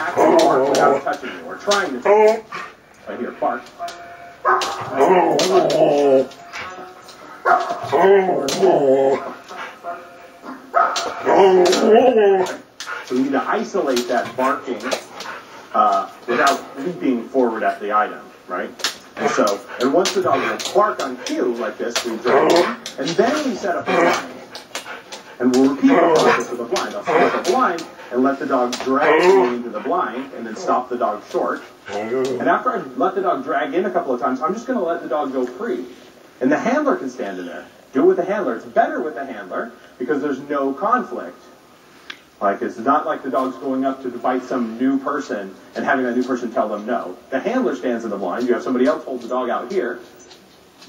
actually bark without touching you, or trying to touch you. Right here, bark. So we need to isolate that barking without leaping forward at the item, right? And once the dog will bark on cue like this, we drag in, and then we set up a blind. And we'll repeat the process with a blind. I'll set up a blind and let the dog drag me into the blind, and then stop the dog short. And after I let the dog drag in a couple of times, I'm just going to let the dog go free. And the handler can stand in there. Do it with the handler. It's better with the handler because there's no conflict. Like, it's not like the dog's going up to bite some new person and having that new person tell them no. The handler stands in the blind. You have somebody else hold the dog out here.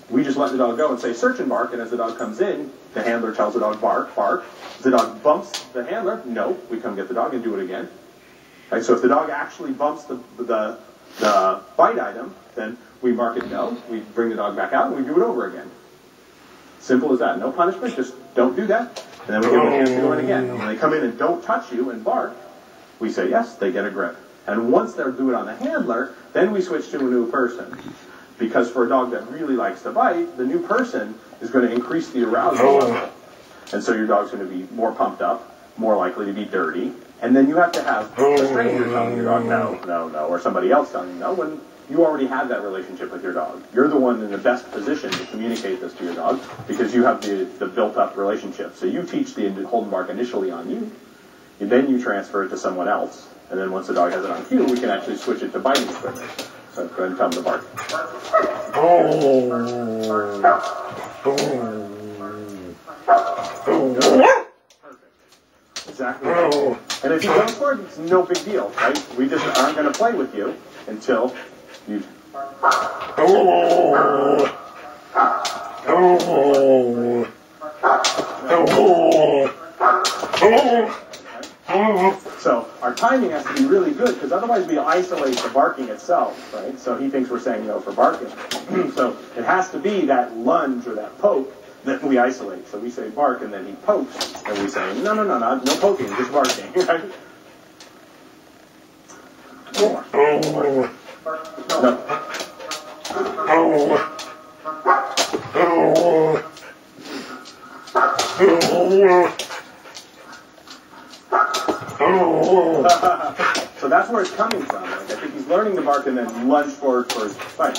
We just let the dog go and say search and bark, and as the dog comes in, the handler tells the dog bark, bark. If the dog bumps the handler, no, we come get the dog and do it again. Right, so if the dog actually bumps the bite item, then we mark it no, we bring the dog back out, and we do it over again. Simple as that. No punishment, just don't do that. And then we give them a chance to go in again. And when they come in and don't touch you and bark, we say yes, they get a grip. And once they do it on the handler, then we switch to a new person. Because for a dog that really likes to bite, the new person is going to increase the arousal level. And so your dog's going to be more pumped up, more likely to be dirty. And then you have to have a stranger telling your dog no, no, no, or somebody else telling you no, when you already have that relationship with your dog. You're the one in the best position to communicate this to your dog because you have the built-up relationship. So you teach the hold and bark initially on you, and then you transfer it to someone else. And then once the dog has it on cue, we can actually switch it to biting equipment. So go ahead and tell them to bark. Perfect. Exactly right. And if you don't score, it's no big deal, right? We just aren't going to play with you until you... So our timing has to be really good because otherwise we isolate the barking itself, right? So he thinks we're saying no for barking. So it has to be that lunge or that poke that we isolate. So we say bark and then he pokes and we say no, no, no, no poking, just barking, right? More. So that's where it's coming from. Like, I think he's learning to bark and then lunge forward for his bite.